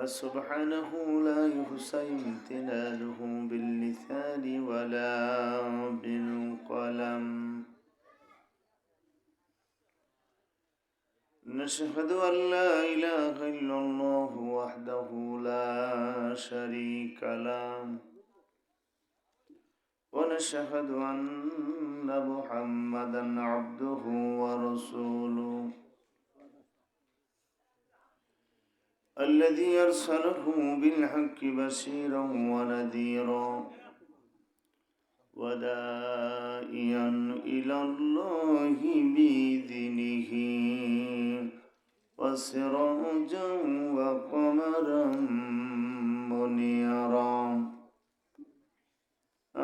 فسبحانه لا يحصى امتنانه باللسان ولا بالقلم. نشهد أن لا إله إلا الله وحده لا شريك له، ونشهد أن محمدا عبده ورسوله الذي أرسله بالحق بشيرا ونذيرا وداعيا إلى الله بإذنه وسراجا وقمرا منيرا.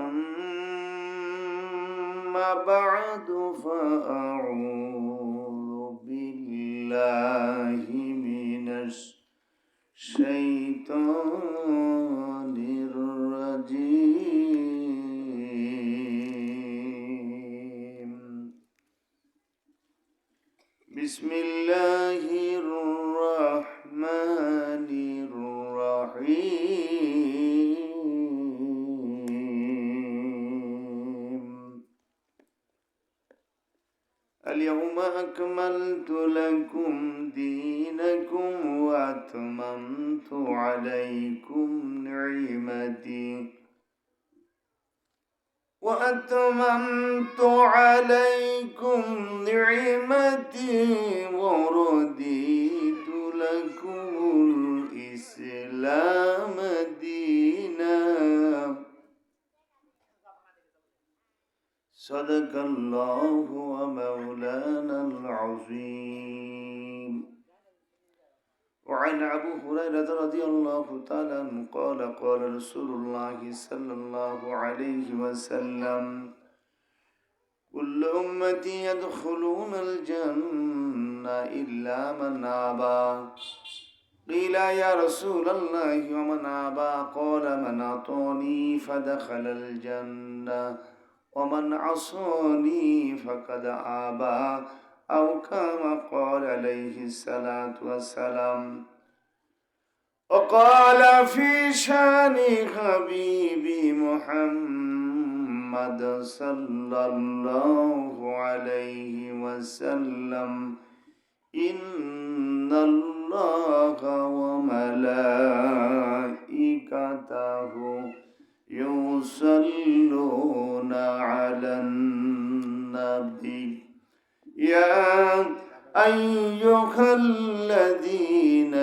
أما بعد فأعوذ بالله من الشيطان الرجيم. بسم الله الرحمن الرحيم. اليوم أكملت لكم دينكم وأتممت عليكم نعمتي ورضيت لكم الإسلام دينا. صدق الله ومولانا العظيم. وعن أبي هريرة رضي الله تعالى عنه قال قال رسول الله صلى الله عليه وسلم: كل أمتي يدخلون الجنة إلا من أبى. قيل يا رسول الله ومن أبى؟ قال: من أطاعني فدخل الجنة ومن عصاني فقد أبى، أو كما قال عليه الصلاة والسلام. وقال في شان حبيبي محمد صلى الله عليه وسلم: إن الله وملائكته يصلون على النبي يا أيها الذين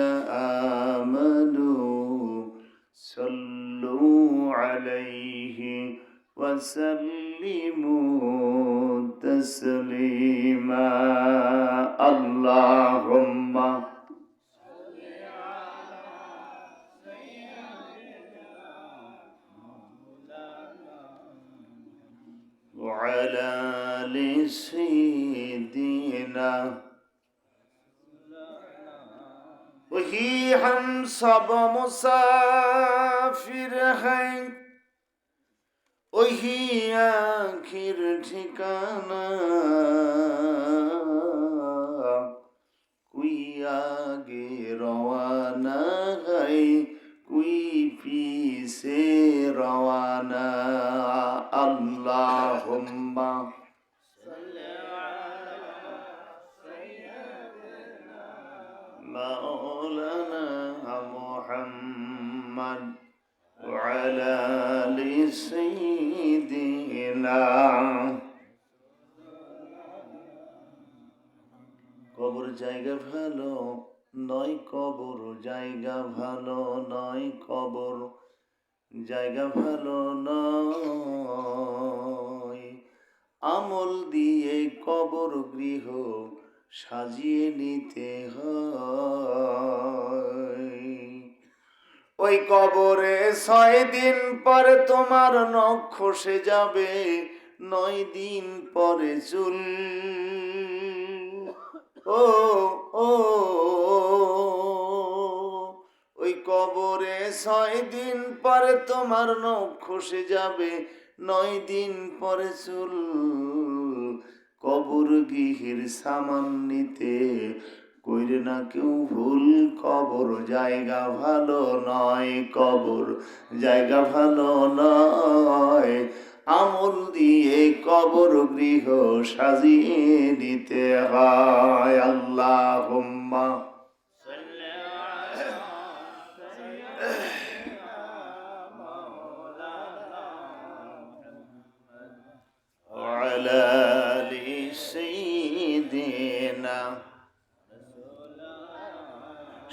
آمنوا صلوا عليه وسلموا تسليما. اللهم وعلى آل سيدنا. वही हम सब मुसाफिर हैं, वही आखिर ठिकाना। कोई आगे रवाना है, कोई पीछे रवाना। अल्लाहुम्मा मौलाना मुहम्मद वअला आलि सय्यिदिना। কবর জায়গা ভালো নয়, কবর জায়গা ভালো নয়, কবর জায়গা ভালো নয়। আমল দিয়ে কবর গৃহ সাজিয়ে নিতে হয়। ওই কবরে 6 দিন পরে তোমার নখ খসে যাবে, 9 দিন পরে চুল। ও ও ওই কবরে 6 দিন পরে তোমার নখ খসে যাবে, 9 দিন পরে চুল। কবর গৃহের সামান নিতে কইরে না কেউ ভুল, কবর জায়গা ভালো নয়, কবর জায়গা ভালো নয়। আমল দিয়ে কবর গৃহ সাজিয়ে দিতে হয়। আল্লাহুম্মা وعلى آل سيدنا।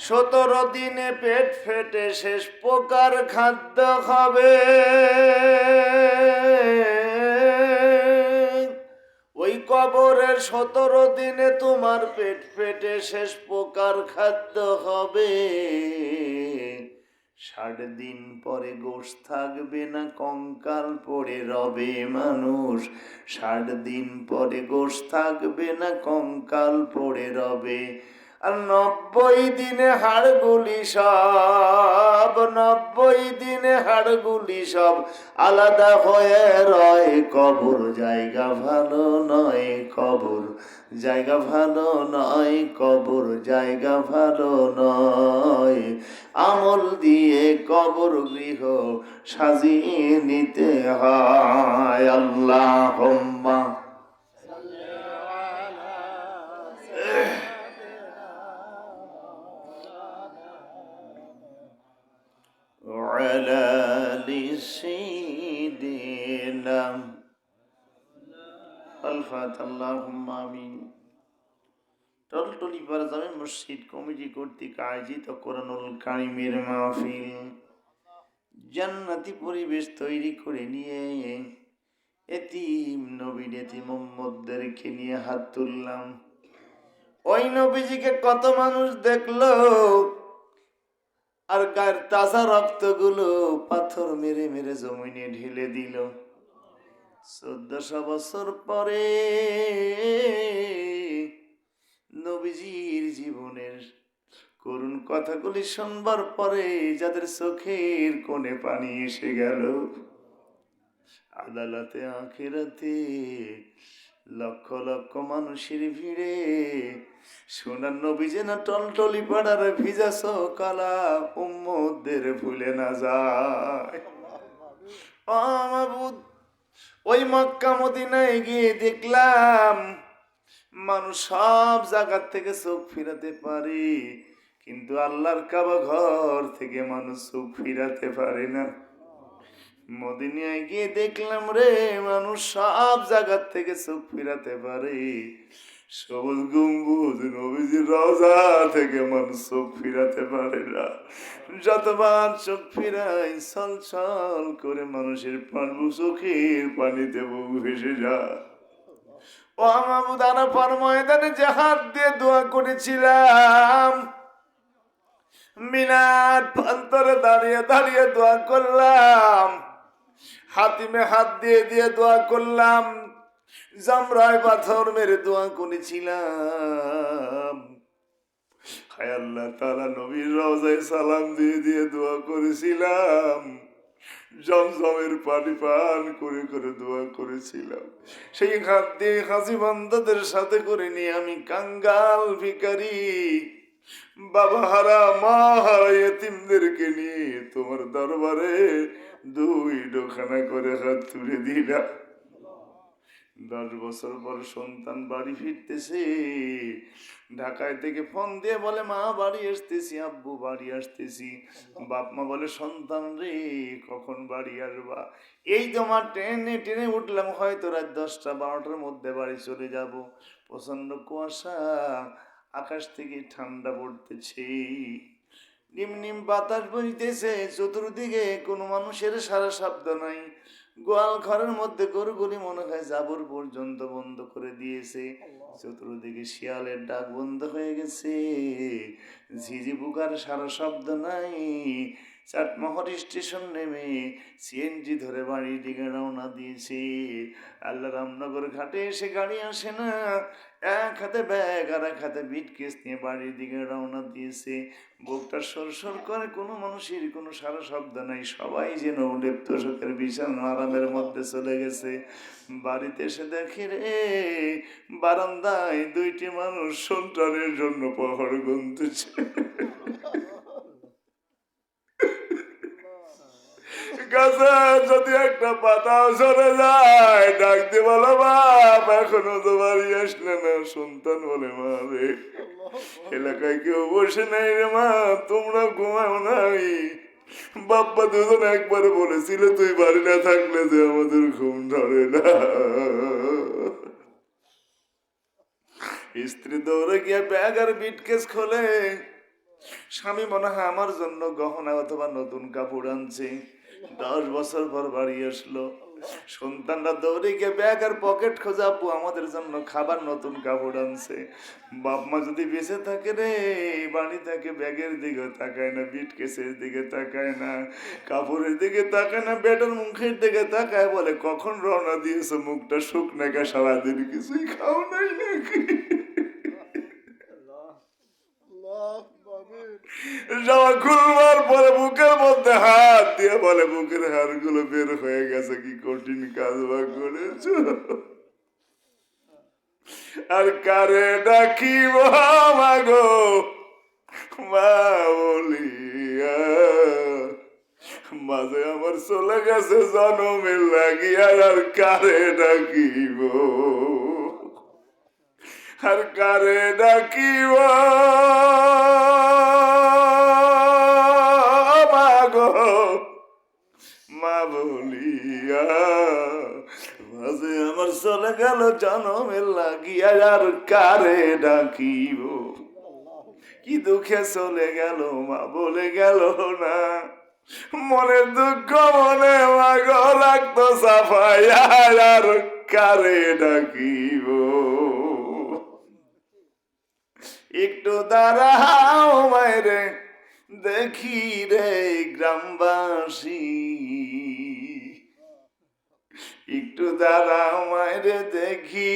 17 দিনে পেট ফেটে শেষ প্রকার খাদ্য হবে, ওই কবরের 17 দিনে তোমার পেট ফেটে শেষ প্রকার খাদ্য হবে। 60 দিন পরে গোশ থাকবে না, কঙ্কাল পড়ে রবে মানুষ। 60 দিন পরে গোশ থাকবে না, কঙ্কাল পড়ে রবে। আর 90 দিনে হাড়গুলি সব, 90 দিনে হাড়গুলি সব আলাদা হয়ে রয়। কবর জায়গা ভালো নয়, কবর জায়গা ভালো নয়, কবর জায়গা ভালো নয়। আমল দিয়ে কবর গৃহ সাজিয়ে নিতে হয়। আল্লাহুম্মা وعلى آل سيدنا الفاتحة। اللهم آمين। টলটলি বারজামে মসজিদ কমিটি কর্তৃক আয়োজিত কোরআনুল কারীমের মাহফিল জান্নাতি পরিবেশ তৈরি করে নিয়ে এতিম নবী এতিম মোহাম্মদদেরকে নিয়ে হাত তুললাম। ওই নবীজিকে কত মানুষ দেখলো, আর গায়ের তাজা রক্তগুলো পাথর মেরে মেরে জমিনে ঢেলে দিল। 1400 বছর পরে নবীজির জীবনের করুণ কথাগুলি শুনবার পরে যাদের চোখের কোণে পানি এসে গেল, আদালতে আখিরাতে লক্ষ লক্ষ মানুষের ভিড়ে সোনার নবী যেন টলটলি পাড়ার ভিজা কালা উম্মতদের ভুলে না যায়। ও মাবুদ, ওই মক্কা মদিনায় গিয়ে দেখলাম মানুষ সব জায়গার থেকে চোখ ফিরাতে পারে, কিন্তু আল্লাহর কাবা ঘর থেকে মানুষ চোখ ফিরাতে পারে না। মদিনায় গিয়ে দেখলাম রে, মানুষ সব জায়গার থেকে চোখ ফিরাতে পারে, সবুজ গম্বুজ নবীজির রওজা থেকে মানুষ চোখ ফিরাতে পারে না। যতবার চোখ ফিরাই ছল ছল করে মানুষের পানবু চোখের পানিতে বুক ভেসে যায়। ও মাহবুব, আরাফার ময়দানে যে হাত দিয়ে দোয়া করেছিলাম, মিনার প্রান্তরে দাঁড়িয়ে দাঁড়িয়ে দোয়া করলাম, হাতিমে হাত দিয়ে দিয়ে দোয়া করলাম, জামরায় পাথর মেরে দোয়া করেছিলাম, হায় আল্লাহ তাআলা নবীর রওজায় সালাম দিয়ে দিয়ে দোয়া করেছিলাম, জমজমের পানি পান করে করে দোয়া করেছিলাম। সেই হাত দিয়ে হাসি বান্দাদের সাথে করে নিয়ে আমি কাঙ্গাল ভিখারি বাবা হারা মা হারা এতিমদেরকে নিয়ে তোমার দরবারে 2 ডোখানা করে হাত তুলে দিলাম। 10 বছর পর সন্তান বাড়ি ফিরতেছে, ঢাকায় থেকে ফোন দিয়ে বলে মা বাড়ি আসতেছি, আব্বু বাড়ি আসতেছি। বাপ মা বলে সন্তান রে কখন বাড়ি আসবা? এই তোমার ট্রেনে ট্রেনে উঠলাম, হয়তো রাত 10টা 12টার মধ্যে বাড়ি চলে যাব। প্রচন্ড কুয়াশা, আকাশ থেকে ঠান্ডা পড়তেছে, নিম নিম বাতাস বইতেছে, চতুর্দিকে কোনো মানুষের সারা শব্দ নাই। গোয়াল ঘরের মধ্যে গরুগুলি মনে হয় জাবর পর্যন্ত বন্ধ করে দিয়েছে, চতুর্দিকে শিয়ালের ডাক বন্ধ হয়ে গেছে, ঝিঝি পোকার সারা শব্দ নাই, চাটমোহর স্টেশন নেমে সিএনজি ধরে বাড়ির দিকে রওনা দিয়েছি। আল্লাহ রামনগর ঘাটে এসে গাড়ি আসে না, এক হাতে ব্যাগ আর এক হাতে বিটকেস নিয়ে বাড়ির দিকে রওনা দিয়েছে। বুকটা সরসর করে, কোনো মানুষের কোনো সারা শব্দ নাই, সবাই যেন লিপ্ত শোকের বিশাল আরামের মধ্যে চলে গেছে। বাড়িতে এসে দেখি রে, বারান্দায় দুইটি মানুষ সন্তানের জন্য পহর গুনতেছে। গাছে যদি একটা পাতাও সরে যায়, ডাক দিয়ে বলো বাপ এখনো তো বাড়ি আসলে না। সন্তান বলে মা রে, এলাকায় কেউ বসে নাই রে মা, তোমরা ঘুমাও নাই। বাপ্পা দুজন একবার বলেছিল তুই বাড়ি না থাকলে যে আমাদের ঘুম ধরে না। স্ত্রী দৌড়ে গিয়ে ব্যাগ আর বিটকেস খোলে। স্বামী মনে হয় আমার জন্য গহনা অথবা নতুন কাপড় আনছে। 10 বছর পর বাড়ি আসলো, সন্তানরা দৌড়ে গিয়ে ব্যাগ আর পকেট খোঁজা, আপু আমাদের জন্য খাবার নতুন কাপড় আনছে। বাপ মা যদি বেঁচে থাকে রে, বাড়ি থাকে ব্যাগের দিকে তাকায় না, বিটকেসের দিকে তাকায় না, কাপড়ের দিকে তাকায় না, বেটার মুখের দিকে তাকায়, বলে কখন রওনা দিয়েছে, মুখটা শুকনা কে, সারাদিন কিছুই খাও নাই নাকি। জামা খুলবার পরে বুকের মধ্যে হাত দিয়ে বলে বুকের হাড় গুলো বের হয়ে গেছে, কি কঠিন কাজ বা করেছ। আর কারে ডাকিব মাগো মা বলিয়া, মাঝে আমার চলে গেছে জনমের লাগিয়া, আর কারে ডাকিব, আর কারে ডাকিব মা বলিয়া, মাঝে আমার চলে গেল জনমের লাগিয়া, আর কারে ডাকিব। কি দুঃখে চলে গেল মা বলে গেল না, মনের দুঃখ মনে মাগ রাখতো সাফাইয়া, আর কারে ডাকিব। একটু দাঁড়াও মায়েরে দেখি রে গ্রামবাসী, একটু দাঁড়াও মায়েরে দেখি,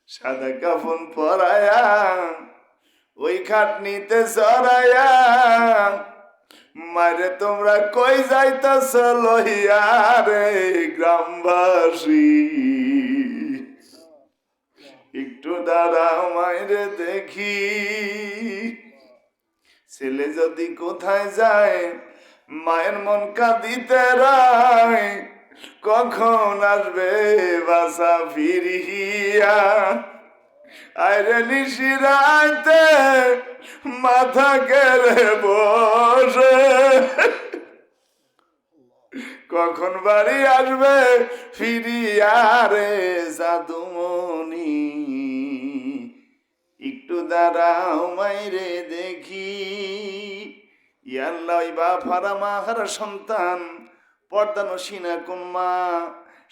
সাদা কাফন পরায়া ওই খাটনিতে চড়াইয়া, মারে তোমরা কই যাইতেছ লইয়া রে গ্রামবাসী, একটু দাঁড়াও মায়েরে দেখি। ছেলে যদি কোথায় যায় মায়ের মন কাঁদিতে রায়, কখন আসবে বাসা ফিরিয়া, আইরে নিশিরাতে মাথা কেড়ে বসে, কখন বাড়ি আসবে ফিরিয়া রে জাদুমণি, একটু দাঁড়াও মাইরে দেখি। ইয়াল্লাহ বাপ হারা মা হারা সন্তান, পর্দা নসিনা কোন মা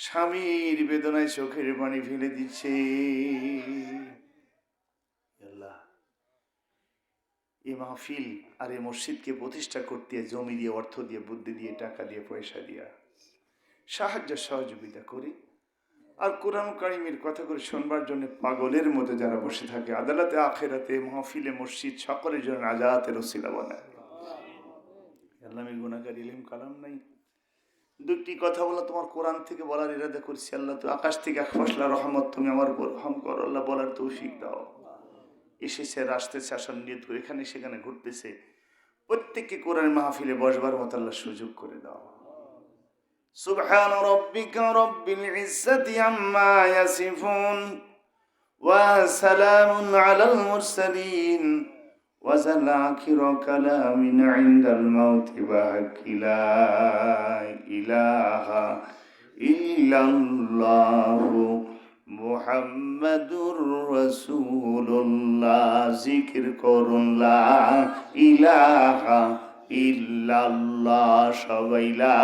স্বামীর বেদনায় চোখের পানি ফেলে দিচ্ছে। এই মাহফিল আর এই মসজিদকে প্রতিষ্ঠা করতে জমি দিয়ে, অর্থ দিয়ে, বুদ্ধি দিয়ে, টাকা দিয়ে, পয়সা দিয়া সাহায্য সহযোগিতা করি। আর কোরআন কারিমের কথা করে শুনবার জন্য পাগলের মতো যারা বসে থাকে, আদালতে আখেরাতে মাহফিলে মসজিদ সকলের জন্য আজাতের ওসিলা বানায়। আল্লাহ আমি গুনাহগার, ইলম কালাম নাই, দুটি কথা বলা তোমার কোরআন থেকে বলার ইরাদা করছি। আল্লাহ তো আকাশ থেকে এক ফসলা রহমত তুমি আমার উপর রহম করো, আল্লাহ বলার তৌফিক দাও। এসেছে, আসতেছে, আসার নিয়ত করে এখানে সেখানে ঘুরতেছে, প্রত্যেককে কোরআন মাহফিলে বসবার মতো আল্লাহ সুযোগ করে দাও। সুবহান রাব্বিকা রাব্বিল ইজ্জাতি আম্মা ইয়াসিফুন ওয়া সালামুন আলাল মুরসালিন ওয়া জাল আখিরু কালামিন ইনদাল মাউতি বাকি লা ইলাহা ইল্লাল্লাহু মুহাম্মাদুর রাসূলুল্লাহ। জিকির করুন লা ইলাহা ইল্লাল্লাহ। সবাই লা,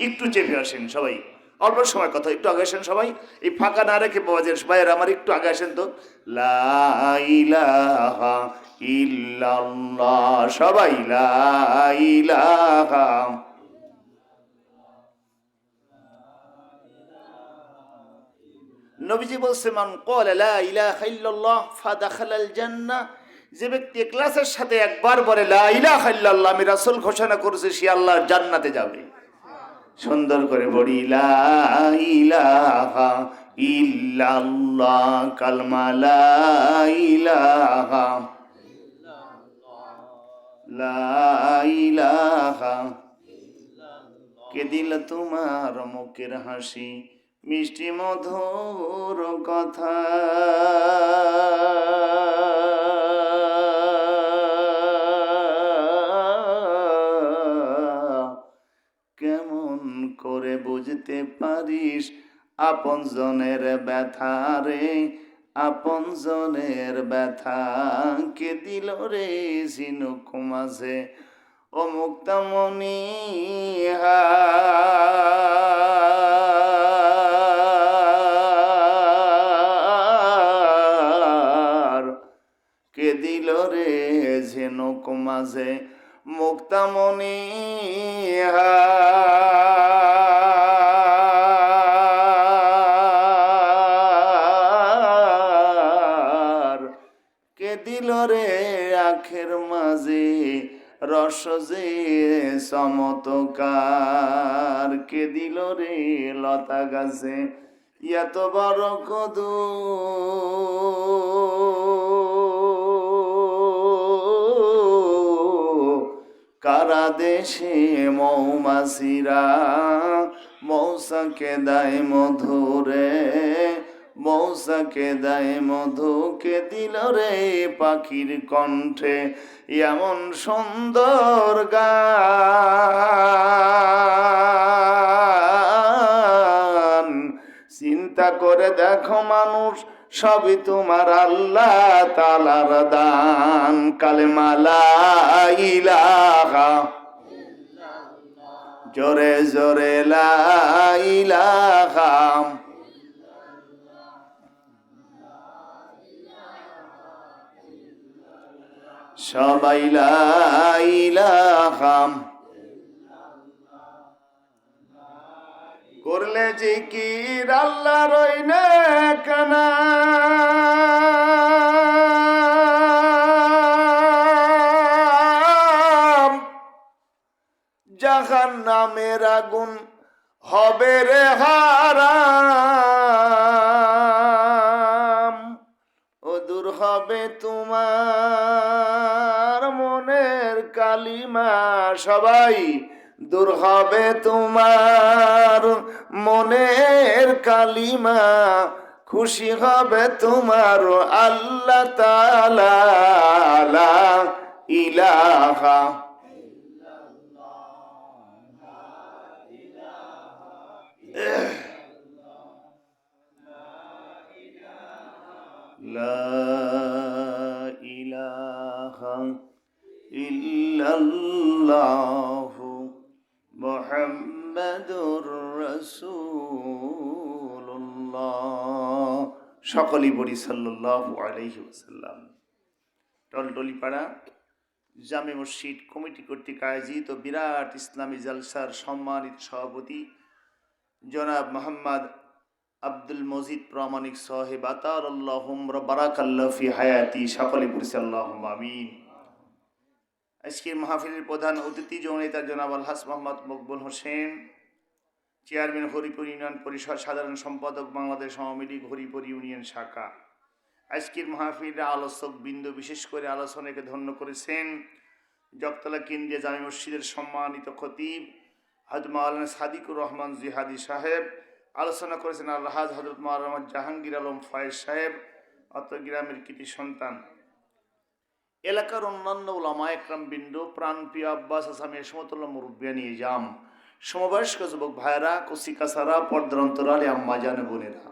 একটু চেপে আসেন সবাই। অল্প সময় কথা, একটু আগে আসেন সবাই, এই ফাঁকা না রেখে বাবাজের ভাইয়ের আমার একটু আগে আসেন তো। লা ইলাহা ইল্লাল্লাহ, সবাই লা ইলাহা। নবীজি বলছে মান ক্বালা লা ইলাহা ইল্লাল্লাহ ফাদাখালাল জান্নাহ, যে ব্যক্তি ইখলাসের সাথে একবার বলে লা ইলাহা ইল্লাল্লাহ, আমি রাসূল ঘোষণা করেছি, সে আল্লাহর জান্নাতে যাবে। সুন্দর করে বলি লা ইলাহা ইল্লাল্লাহ, কালমা লা ইলাহা, লা ইলাহা। কে দিল তোমার মুখের হাসি, মিষ্টি মধুর কথা, কেমন করে বুঝতে পারিস আপন জনের ব্যথা রে, আপন জনের ব্যথা। কে দিল রে ঝিনুক মাঝে ও মুক্তামণি হার, কে দিল রে ঝিনুক মাঝে মুক্তামণি হার, কে দিল রে আখের মাঝে রস যে চমৎকার, কে দিল রে লতা গাছে এত বড় কদু, কারা দেশে মৌমাছিরা মৌসাকে দেয় মধুরে, মৌসাকে দেয় মধু, কে দিল রে পাখির কণ্ঠে এমন সুন্দর গান। চিন্তা করে দেখো মানুষ, সবই তোমার আল্লাহ তাআলার দান। কালেমা লা ইলাহা, জোরে জোরে লা ইলাহা, সবাই লা ইলাহা। করলে জিকির আল্লাহ রইনে কানা, জাহান্নামের আগুন হবে রে হারাম, ও দূর হবে তোমার মনের কালিমা, সবাই দূর হবে তোমার মনের কালিমা, খুশি হবে তোমার আল্লাহ তাআলা। লা ইলাহা, লা ইলাহা ইল্লাল্লাহু মুহাম্মাদুর রাসূলুল্লাহ। সকলেই বলি সাল্লাল্লাহু আলাইহি ওয়াসাল্লাম। টলটলিপাড়া জামে মসজিদ কমিটি কর্তৃক আয়োজিত বিরাট ইসলামী জালসার সম্মানিত সভাপতি জনাব মোহাম্মদ আব্দুল মজিদ প্রামাণিক সাহেব, আতারাল্লাহুম বারাকাল্লাহু ফি হায়াতি, সকলে বলছি আল্লাহুম্মা আমিন। আজকের মাহফিলের প্রধান অতিথি জননেতা জনাব আলহাজ মোহাম্মদ মকবুল হোসেন, চেয়ারম্যান হরিপুর ইউনিয়ন পরিষদ, সাধারণ সম্পাদক বাংলাদেশ আওয়ামী লীগ হরিপুর ইউনিয়ন শাখা। আজকের মাহফিলের আলোচক বৃন্দ, বিশেষ করে আলোচনাকে ধন্য করেছেন জগতলা কেন্দ্রীয় জামে মসজিদের সম্মানিত খতিব হযরত মাওলানা সাদিকুর রহমান জিহাদি সাহেব। আলোচনা করেছেন আলহাজ হযরত মাওলানা জাহাঙ্গীর আলম ফয়েজ সাহেব, অত্র গ্রামের কৃতি সন্তান। এলাকার অন্যান্য উলামা একরাম বৃন্দ, প্রাণপ্রিয় আব্বাস আসামি সমতুল্য মুরব্বিয়া নিয়ে যাম, সমবয়স্ক যুবক ভাইরা, কচি কাছারা, পর্দার অন্তরালে আম্মা জানে বোনেরা,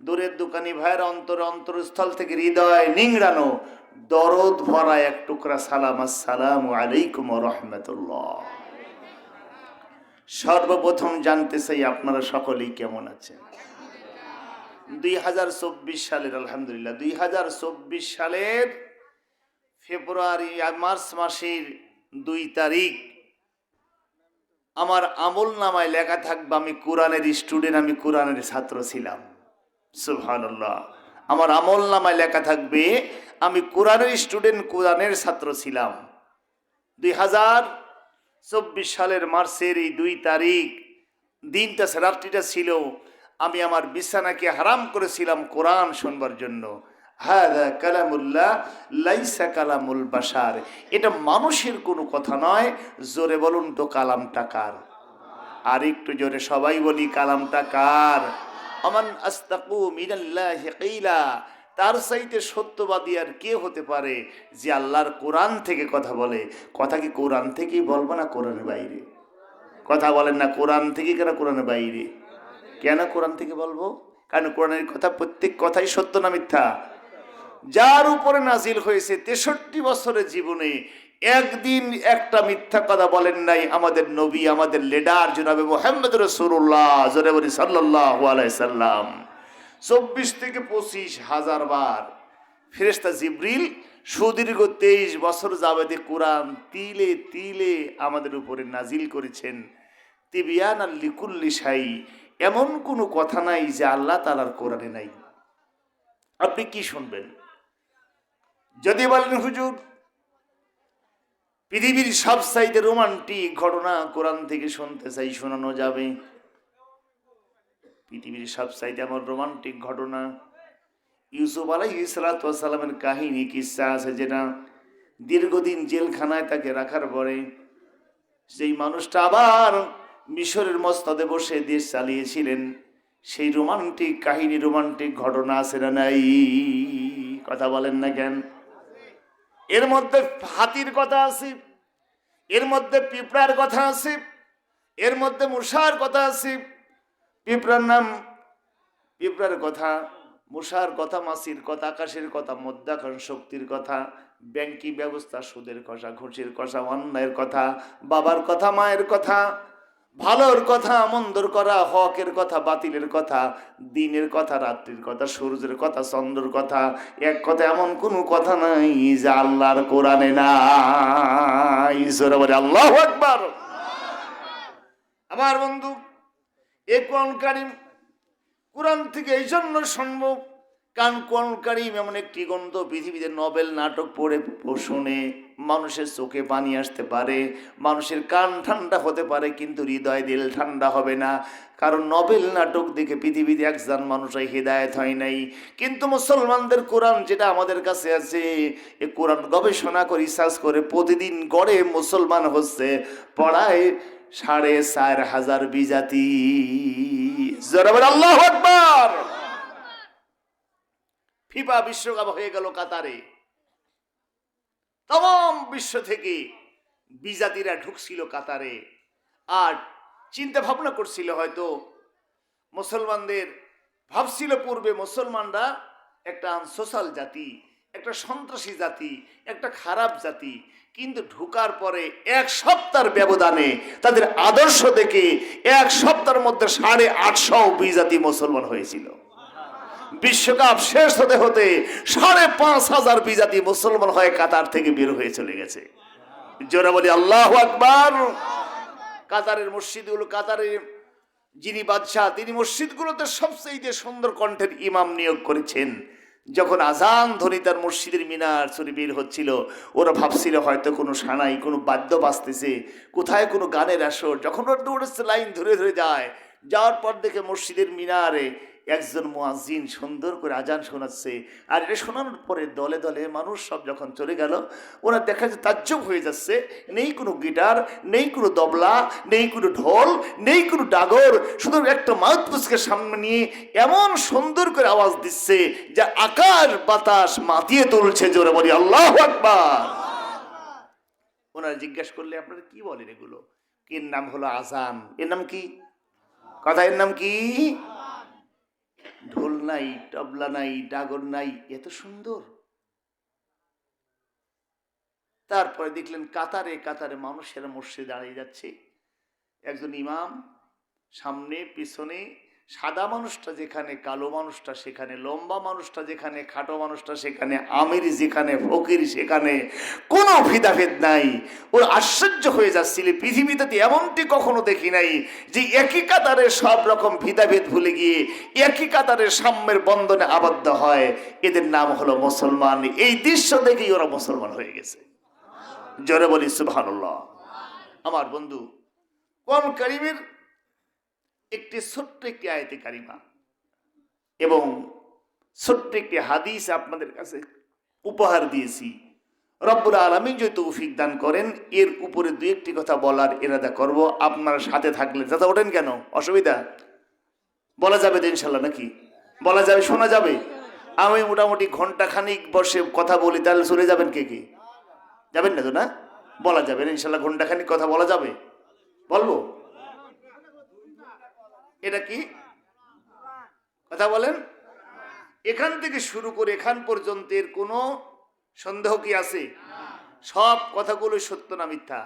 দূরের দোকানি ভাইরা, অন্তরস্থল থেকে হৃদয় নিংড়ানো দরদ ভরা এক টুকরা সালাম, আসসালামু আলাইকুম ওয়া রাহমাতুল্লাহ। সর্বপ্রথম জানতে চাই আপনারা সকলেই কেমন আছেন। 2024 সালের আলহামদুলিল্লাহ 2024 সালের মার্চ মাসের 2 তারিখ আমার আমল নামায় লেখা থাকবে আমি কোরআনের স্টুডেন্ট, আমি কোরআনের ছাত্র ছিলাম। সুবহানাল্লাহ। আমার আমল নামায় লেখা থাকবে আমি কোরআনের স্টুডেন্ট, কোরআনের ছাত্র ছিলাম। 2024 সালের মার্চের এই 2 তারিখ দিনটা রাত্রিটা ছিল আমি আমার বিছানাকে হারাম করেছিলাম কোরআন শুনবার জন্য। হাযা কালামুল্লাহ লাইসা কালামুল বাশার, এটা মানুষের কোনো কথা নয়। জোরে বলুন তো কালামটা কার? আর একটু জোরে সবাই বলি কালামটা কার? আমান আস্তাকু মিনাল্লাহি কিলা, তার চাইতে সত্যবাদী আর কে হতে পারে যে আল্লাহর কোরআন থেকে কথা বলে। কথা কি কোরআন থেকেই বলবো না কোরআনের বাইরে? কথা বলেন না, কোরআন থেকে কেন কোরআনের বাইরে? কেন কোরআন থেকে বলবো? কারণ কোরআনের কথা প্রত্যেক কথাই সত্য না মিথ্যা? যার উপরে নাজিল হয়েছে 63 বছরের জীবনে একদিন একটা মিথ্যা কথা বলেন নাই আমাদের নবী, আমাদের লিডার জনাবে মুহাম্মদ রাসূলুল্লাহ সাল্লাল্লাহু আলাইহি সাল্লাম। 24 থেকে 25 হাজার বার ফেরেশতা জিবরিল সুদীর্ঘ 23 বছর যাবতে কোরআন তিলে তিলে আমাদের উপরে নাজিল করেছেন। তিবিয়ানাল লিকুল্লি শাই, এমন কোনো কথা নাই যে আল্লাহ তাআলার কোরআনে নাই। আপনি কি শুনবেন? যদি বলেন হুজুর পৃথিবীর সবচাইতে রোমান্টিক ঘটনা কোরআন থেকে শুনতে চাই, শোনানো যাবে? পৃথিবীর সবচাইতে আমার রোমান্টিক ঘটনা ইউসুফ আলাইহিস সালামের কাহিনী, কিসসা আছে, যেটা দীর্ঘদিন জেলখানায় তাকে রাখার পরে সেই মানুষটা আবার মিশরের মসনদে বসে দেশ চালিয়েছিলেন। সেই রোমান্টিক কাহিনী, রোমান্টিক ঘটনা আছে না নাই? কথা বলেন না কেন? এর মধ্যে হাতির কথা আছে, এর মধ্যে পিঁপড়ার কথা আছে, এর মধ্যে মূষার কথা আছে। পিঁপড়ার নাম, পিঁপড়ার কথা, মূষার কথা, মাছির কথা, আকাশের কথা, মধ্যাকর্ষণ শক্তির কথা, ব্যাংকিং ব্যবস্থা, সুদের কথা, ঘুষের কথা, অন্যায়ের কথা, বাবার কথা, মায়ের কথা, ভালোর কথা, মন্দর করা, হকের কথা, বাতিলের কথা, দিনের কথা, রাত্রির কথা, সূর্যের কথা, চন্দ্রের কথা। এক কথা এমন কোনো কথা নাই যে আল্লাহর কোরআনে নাই। জোরে বলে আল্লাহু আকবার। আমার বন্ধু, এই কোরআন কারীম কোরআন থেকে এই জন্য শুনবো কারণ কোরআন কারীম এমন একটি গ্রন্থ, পৃথিবীতে নবেল নাটক পড়ে শুনে মানুষের চোখে পানি আসতে পারে, মানুষের কান ঠান্ডা হতে পারে, কিন্তু হৃদয় দিল ঠান্ডা হবে না। কারণ নবেল নাটক দেখে পৃথিবীতে একজন মানুষের হেদায়েত হয় নাই। কিন্তু মুসলমানদের কোরআন যেটা আমাদের কাছে আছে, এই কোরআন গবেষণা করে রিসার্চ করে প্রতিদিন গড়ে মুসলমান হচ্ছে পড়ায় 4,500 বিজাতি। জোরে বলে আল্লাহু আকবার। ফিফা বিশ্বকাপ হয়ে গেল কাতারে, तमाम বিশ্ব থেকে বিজাতিরা ঢুকছিল কাতারে, আর চিন্তা ভাবনা করছিল হয়তো মুসলমানদের, ভাবছিল পূর্বে মুসলমানরা একটা আনসোশাল জাতি, একটা সন্ত্রাসী জাতি, একটা খারাপ জাতি, কিন্তু ঢুকার পরে 1 সপ্তাহের ব্যবধানে তাদের আদর্শ দেখে 1 সপ্তাহের মধ্যে 850 বিজাতি মুসলমান হয়েছিল। বিশ্বকাপ শেষ হতে হতে 5,500 বিজাতি মুসলমান হয়ে কাতার থেকে বের হয়ে চলে গেছে। জোরে বলি আল্লাহু আকবার। কাতারের মসজিদগুলো, কাতারের যিনি বাদশাহ তিনি মসজিদগুলোতে সবচেয়ে সুন্দর কণ্ঠের ইমাম নিয়োগ করেছেন। যখন আজান ধ্বনি তার মসজিদের মিনার চুরি বের হচ্ছিল, ওরা ভাবছিল হয়তো কোনো সানাই, কোনো বাদ্য বাজতেছে, কোথায় কোনো গানের আসর। যখন ওরা দৌড়েছে লাইন ধরে ধরে যায়, যাওয়ার পর দেখে মসজিদের মিনারে একজন মুয়াজ্জিন সুন্দর করে আজান শোনাচ্ছে। আর এটা শোনানোর পরে দলে দলে মানুষ সব যখন চলে গেল, ওরা দেখা যায় তাজ্জব হয়ে যাচ্ছে। নেই কোনো গিটার, নেই কোনো তবলা, নেই কোনো ঢোল, নেই কোনো ডাগর, শুধু একটা মাউথপিসকে সামনে নিয়ে এমন সুন্দর করে আওয়াজ দিচ্ছে যা আকাশ বাতাস মাতিয়ে তুলছে। জোরে বলি আল্লাহু আকবার। ওনারা জিজ্ঞাসা করলে আপনারা কি বলেন এগুলো? এর নাম হলো আজান। এর নাম কি? কথা, এর নাম কি? ঢোল নাই, তবলা নাই, ডাগর নাই, এত সুন্দর। তারপরে দেখলেন কাতারে কাতারে মানুষেরা মসজিদে দাঁড়িয়ে যাচ্ছে। একজন ইমাম, সামনে পিছনে, সাদা মানুষটা যেখানে, কালো মানুষটা সেখানে, লম্বা মানুষটা যেখানে, খাটো মানুষটা সেখানে, আমির যেখানে, ফকির সেখানে, কোনো ভেদাভেদ নাই। ওর আশ্চর্য হয়ে যাচ্ছিল, পৃথিবীতে এমনটি কখনো দেখি নাই যে একই কাতারে সব রকম ভেদাভেদ ভুলে গিয়ে একই কাতারে সাম্যের বন্ধনে আবদ্ধ হয়। এদের নাম হলো মুসলমান। এই দৃশ্য দেখেই ওরা মুসলমান হয়ে গেছে। জোরে বলি সুবহানাল্লাহ। আমার বন্ধু, কোরআন কারীমের একটি ছোট্ট একটি আয়াতে কারিমা এবং ছোট্ট একটি হাদিস আপনাদের কাছে উপহার দিয়েছি। রব্বুল আলামিন যদি তৌফিক দান করেন এর উপরে দুই একটি কথা বলার ইরাদা করব। আপনারা সাথে থাকলে দাদা ওঠেন কেন, অসুবিধা? বলা যাবে তো ইনশাল্লাহ, নাকি বলা যাবে, শোনা যাবে? আমি মোটামুটি ঘন্টা খানিক বসে কথা বলি, তাহলে চলে যাবেন কে কে? যাবেন না তো? না, বলা যাবে না ইনশাল্লাহ, ঘন্টা খানিক কথা বলা যাবে? বলবো? এটা কি কথা বলেন? এখান থেকে শুরু করে এখান পর্যন্ত এর কোনো সন্দেহ কি আছে? সব কথাগুলো সত্য না মিথ্যা?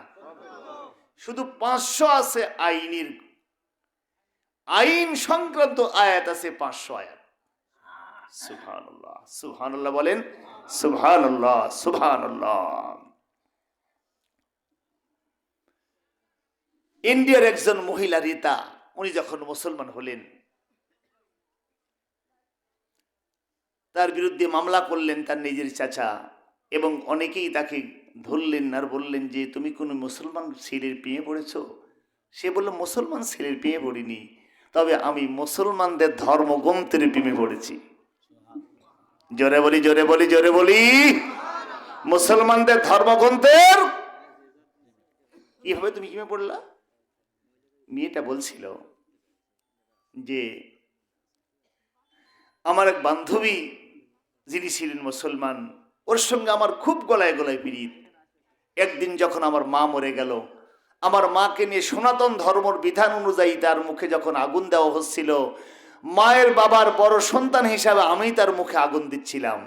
শুধু 500 আছে আইনের, আইন সংক্রান্ত আয়াত আছে 500 আয়াত। সুবহানাল্লাহ, সুবহানাল্লাহ বলেন, সুবহানাল্লাহ, সুবহানাল্লাহ। ইন্ডিয়ার একজন মহিলা রীতা, উনি যখন মুসলমান হলেন তার বিরুদ্ধে মামলা করলেন তার নিজের চাচা, এবং অনেকেই তাকে ধরলেন আর বললেন যে তুমি কোনো মুসলমান ছেলের প্রেমে পড়েছ? সে বলল মুসলমান ছেলের প্রেমে পড়িনি, তবে আমি মুসলমানদের ধর্মগ্রন্থের প্রেমে পড়েছি। জোরে বলি, জোরে বলি, জোরে বলি, মুসলমানদের ধর্মগ্রন্থের। কিভাবে তুমি প্রেমে পড়লা? মেয়েটা বলছিল যে আমার এক বান্ধবী যিনি ছিলেন মুসলমান, ওর সঙ্গে আমার খুব গলায় গলায় পীড়িত। একদিন যখন আমার মা মরে গেল, আমার মাকে নিয়ে সনাতন ধর্মের বিধান অনুযায়ী তার মুখে যখন আগুন দেওয়া হচ্ছিল, মায়ের বাবার বড় সন্তান হিসাবে আমি তার মুখে আগুন দিচ্ছিলাম।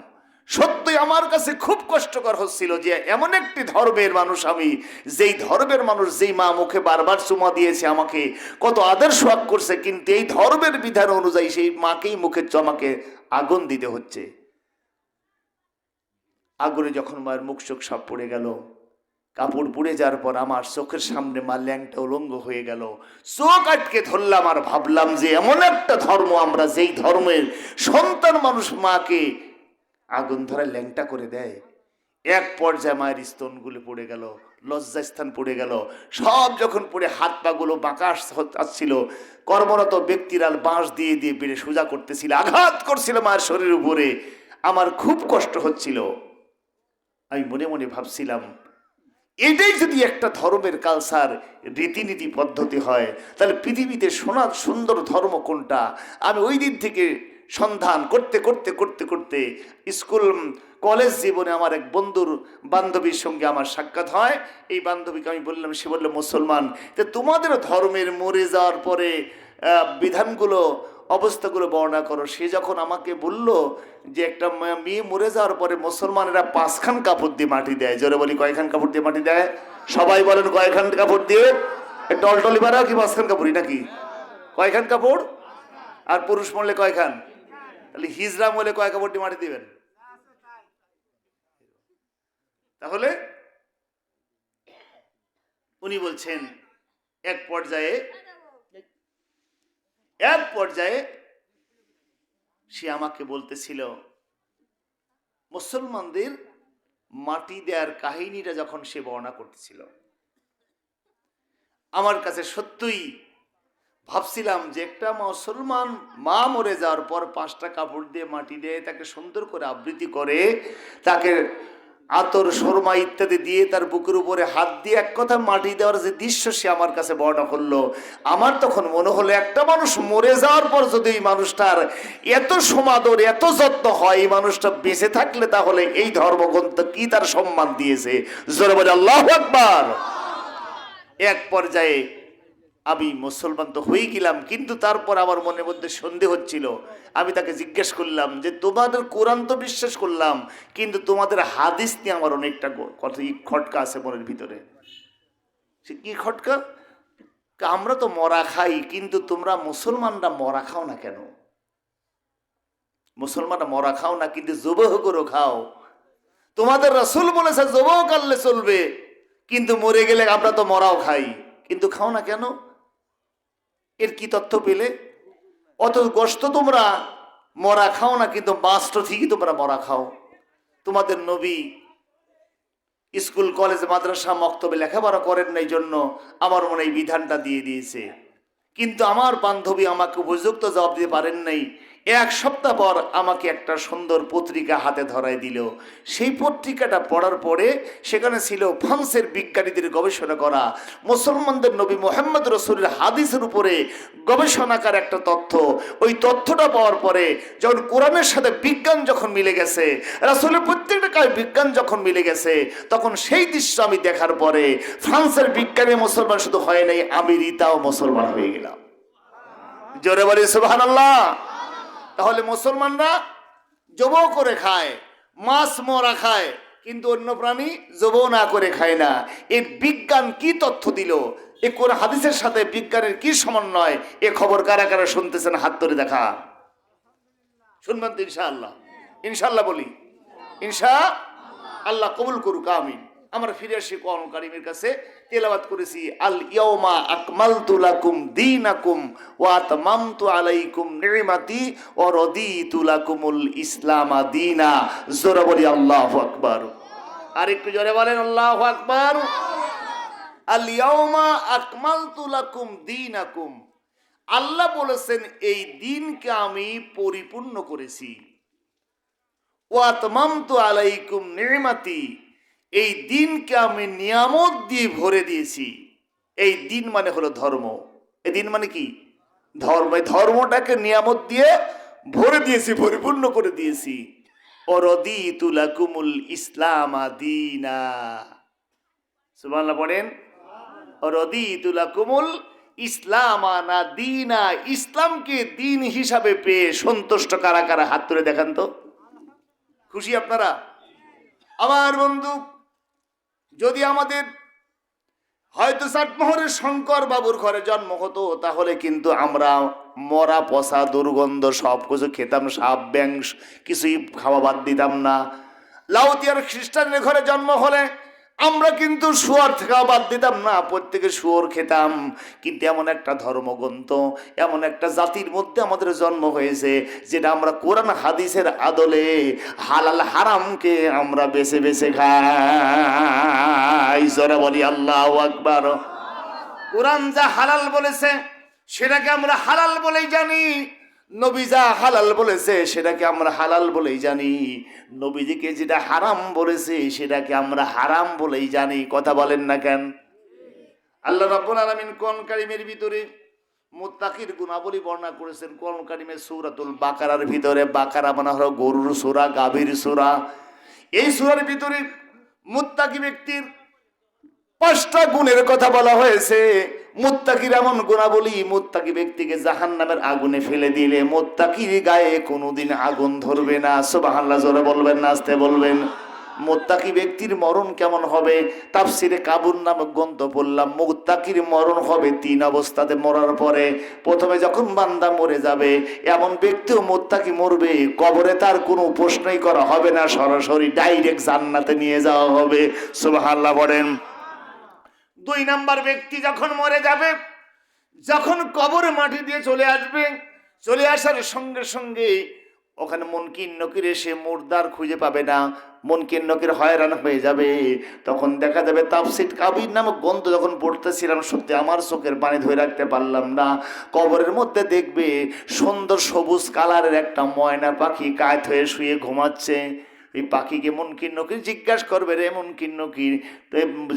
সত্যই আমার কাছে খুব কষ্টকর হচ্ছিল যে এমন একটি ধর্মের মানুষ আমি, যেই ধর্মের মানুষ, যেই মা মুখে বারবার চুমা দিয়েছে, আমাকে কত আদর সোহাগ করছে, কিন্তু এই ধর্মের বিধান অনুযায়ী সেই মাকেই মুখে চমাকে আগুন দিতে হচ্ছে। আগুনে যখন মায়ের মুখ চোখ সব পড়ে গেল, কাপড় পুড়ে যাওয়ার পর আমার চোখের সামনে মা ল্যাংটা উলঙ্গ হয়ে গেল। চোখ আটকে ধরলাম আর ভাবলাম যে এমন একটা ধর্ম আমরা, যেই ধর্মের সন্তান মানুষ মাকে আগুন ধরে ল্যাংটা করে দেয়। এক পর্যায়ে মায়ের স্তনগুলো পড়ে গেল, লজ্জাস্থান পড়ে গেল, সব যখন পড়ে হাত পাগুলো বাঁকা আসছিল, কর্মরত ব্যক্তিরা বাঁশ দিয়ে দিয়ে বেড়ে সোজা করতেছিল, আঘাত করছিল মায়ের শরীরের উপরে। আমার খুব কষ্ট হচ্ছিল। আমি মনে মনে ভাবছিলাম এটাই যদি একটা ধর্মের কালচার, রীতিনীতি, পদ্ধতি হয়, তাহলে পৃথিবীতে সুন্দর ধর্ম কোনটা? আমি ওই দিন থেকে সন্ধান করতে করতে করতে করতে স্কুল কলেজ জীবনে আমার এক বন্ধুর বান্ধবীর সঙ্গে আমার সাক্ষাৎ হয়। এই বান্ধবীকে আমি বললাম, সে বললো মুসলমান, তো তোমাদের ধর্মের মরে যাওয়ার পরে বিধানগুলো, অবস্থাগুলো বর্ণনা করো। সে যখন আমাকে বলল যে একটা মেয়ে মরে যাওয়ার পরে মুসলমানেরা 5খান কাপড় দিয়ে মাটি দেয়। জোরে বলি, কয়খান কাপড় দিয়ে মাটি দেয়? সবাই বলেন কয়খান কাপড় দিয়ে? টলটলি পাড়া কি 5খান কাপড়ই নাকি? কয়খান কাপড়? আর পুরুষ মরলে কয়খান? তাহলে হিজরা মরলে কয় কাপড় দিয়ে মাটি দিবেন? তাহলে উনি বলছেন এক পর্যায়ে সে আমাকে বলতেছিল মুসলমানদের মাটি দেওয়ার কাহিনীটা যখন সে বর্ণনা করতেছিল, আমার কাছে সত্যই ভাবছিলাম যে একটা মুসলমান মা মরে যাওয়ার পর 5টা কাপড় দিয়ে মাটি দিয়ে তাকে সুন্দর করে আবৃত্তি করে, তাকে আতর, শর্মা ইত্যাদি দিয়ে তার বুকের উপরে হাত দিয়ে এক কথা মাটি দেওয়ার যে দৃশ্য সে আমার কাছে বর্ণনা করলো, আমার তখন মনে হলো একটা মানুষ মরে যাওয়ার পর যদি এই মানুষটার এত সমাদর, এত যত্ন হয়, এই মানুষটা বেঁচে থাকলে তাহলে এই ধর্মগ্রন্থ কি তার সম্মান দিয়েছে। জোরে বলে আল্লাহু আকবার। এক পর্যায়ে আমি মুসলমান তো হয়ে গেলাম, কিন্তু তারপর আমার মনের মধ্যে সন্দেহ হচ্ছিল। আমি তাকে জিজ্ঞেস করলাম যে তোমাদের কোরআন তো বিশ্বাস করলাম, কিন্তু তোমাদের হাদিস নিয়ে আমার অনেকটা কথা খটকা আছে মনের ভিতরে। সে কি খটকা? আমরা তো মরা খাই, কিন্তু তোমরা মুসলমানরা মরা খাও না কেন? মুসলমানরা মরা খাও না, কিন্তু জবহ করে খাও। তোমাদের রাসূল বলেছে জবহ করলে চলবে, কিন্তু মরে গেলে আমরা তো মরাও খাই, কিন্তু খাও না কেন? এর কি তথ্য পেলে? অত গোশত তোমরা মরা খাও না, কিন্তু মাছ তো ঠিকই তোমরা মরা খাও। তোমাদের নবী স্কুল কলেজ মাদ্রাসা মক্তবে লেখাপড়া করেন না, এই জন্য আমার মনে এই বিধানটা দিয়ে দিয়েছে। কিন্তু আমার বান্ধবী আমাকে উপযুক্ত জবাব দিতে পারেন নাই। এক সপ্তাহ পর আমাকে একটা সুন্দর পত্রিকা হাতে ধরায় দিল। সেই পত্রিকাটা পড়ার পরে সেখানে ছিল ফ্রান্সের বিজ্ঞানীদের গবেষণা করা মুসলমানদের নবী মুহাম্মদ রাসূলের হাদিসের উপরে গবেষণাকার একটা তথ্য। ওই তথ্যটা পাওয়ার পরে যখন কোরআনের সাথে বিজ্ঞান যখন মিলে গেছে, রাসূলের প্রত্যেকটা কাজ বিজ্ঞান যখন মিলে গেছে, তখন সেই দৃশ্য আমি দেখার পরে ফ্রান্সের বিজ্ঞানী মুসলমান শুধু হয় নাই, আমি রীতাও মুসলমান হয়ে গেলাম। জোরে বলি সুবহানাল্লাহ। তাহলে মুসলমানরা জবহ করে খায়, মাছ মরা খায়, কিন্তু অন্য প্রাণী জবহ না করে খায় না। এই বিজ্ঞান কি তথ্য দিল? এ কোন হাদিসের সাথে বিজ্ঞানের কি সমন্বয়? এ খবর কারা কারা শুনতেছেন হাত তুলে দেখা। শুনবেন তো ইনশাআল্লাহ? ইনশাআল্লাহ বলি ইনশাআল্লাহ কবুল করুক, আমিন। আমরা ফিরে আসি কোরআন কারীমের কাছে। তেলাওয়াত করেছি আল ইয়াউমা আকমালতু লাকুম দীনাকুম ওয়া আতমামতু আলাইকুম নি'মাতি ওয়া রাদিতু লাকুমুল ইসলামা দীনা। জোরে বলি আল্লাহু আকবার। আর একটু জোরে বলেন আল্লাহু আকবার। আল ইয়াউমা আকমালতু লাকুম দীনাকুম, আল্লাহ বলেছেন এই দিনকে আমি পরিপূর্ণ করেছি। ওয়া আতমামতু আলাইকুম নি'মাতি, এই দিনকে আমি নিয়ামত দিয়ে ভরে দিয়েছি। এই দিন মানে হলো ধর্ম। এই দিন মানে কি? ধর্ম। এই ধর্মটাকে নিয়ামত দিয়ে ভরে দিয়েছি, পরিপূর্ণ করে দিয়েছি। ওয়ারাদিতু লাকুমুল ইসলামা দীনা। সুবহানাল্লাহ পড়েন। ওয়ারাদিতু লাকুমুল ইসলামা না দীনা, ইসলামকে দিন হিসাবে পেয়ে সন্তুষ্ট কারা কারা হাত তুলে দেখান তো। খুশি আপনারা? আমার বন্ধু, যদি আমাদের হয়তো চাটমোহরের শঙ্কর বাবুর ঘরে জন্ম হতো, তাহলে কিন্তু আমরা মরা পচা দুর্গন্ধ সব কিছু খেতাম, সাপ ব্যাং কিছুই খাওয়া বাদ দিতাম না। লাউতিয়ার খ্রিস্টানের ঘরে জন্ম হলে আমরা কিন্তু শুয়োর খাওয়া বাদ দিতাম না, প্রত্যেকে শুয়োর খেতাম। কিন্তু এমন একটা ধর্মগ্রন্থ, এমন একটা জাতির মধ্যে আমাদের জন্ম হয়েছে, যেটা আমরা কোরআন হাদিসের আদলে হালাল হারামকে আমরা বেছে বেছে খাই। জোরে বলি আল্লাহু আকবার। কোরআন যা হালাল বলেছে সেটাকে আমরা হালাল বলেই জানি, নবী যা হালাল বলেছে সেটাকে আমরা হালাল বলেই জানি, নবীজিকে যেটা হারাম বলেছে সেটাকে আমরা হারাম বলেই জানি। কথা বলেন না কেন? আল্লাহ রাব্বুল আলামিন কোরআন কারীমের ভিতরে মুত্তাকির গুণাবলী বর্ণনা করেছেন। কোরআন কারীমের সূরাতুল বাকারার ভিতরে, বাকারা মানে হলো গরুর সূরা, গাভীর সূরা। এই সূরার ভিতরে মুত্তাকি ব্যক্তির 5টা গুণের কথা বলা হয়েছে। মুত্তাকির এমন গুণাবলী, মুত্তাকি ব্যক্তিকে জাহান্নামের আগুনে ফেলে দিলে মুত্তাকির গায়ে কোনোদিন আগুন ধরবে না। সুবহানাল্লাহ জোরে বলবেন না আস্তে বলবেন? মুত্তাকি ব্যক্তির মরণ কেমন হবে? তাফসিরে কাবুর নামক গ্রন্থ পড়লাম, মুত্তাকির মরণ হবে 3 অবস্থাতে মরার পরে। প্রথমে যখন বান্দা মরে যাবে, এমন ব্যক্তিও মুত্তাকি মরবে, কবরে তার কোনো প্রশ্নই করা হবে না, সরাসরি ডাইরেক্ট জান্নাতে নিয়ে যাওয়া হবে। সুবহানাল্লাহ বলেন। 2 নাম্বার ব্যক্তি যখন মরে যাবে, যখন কবরে মাটি দিয়ে চলে আসবে, চলে আসার সঙ্গে সঙ্গে ওখানে মুনকির নকির এসে মুর্দার খুঁজে পাবে না, মুনকির নকির হয়রান হয়ে যাবে। তখন দেখা যাবে, তাফসীর কাবির নামক গ্রন্থ যখন পড়তেছিলাম, সত্যি আমার চোখের পানি ধরে রাখতে পারলাম না। কবরের মধ্যে দেখবে সুন্দর সবুজ কালারের একটা ময়না পাখি কায়ত হয়ে শুয়ে ঘুমাচ্ছে। এই পাখিকে মুনকির নকির জিজ্ঞাসা করবে, রে মুনকির নকির,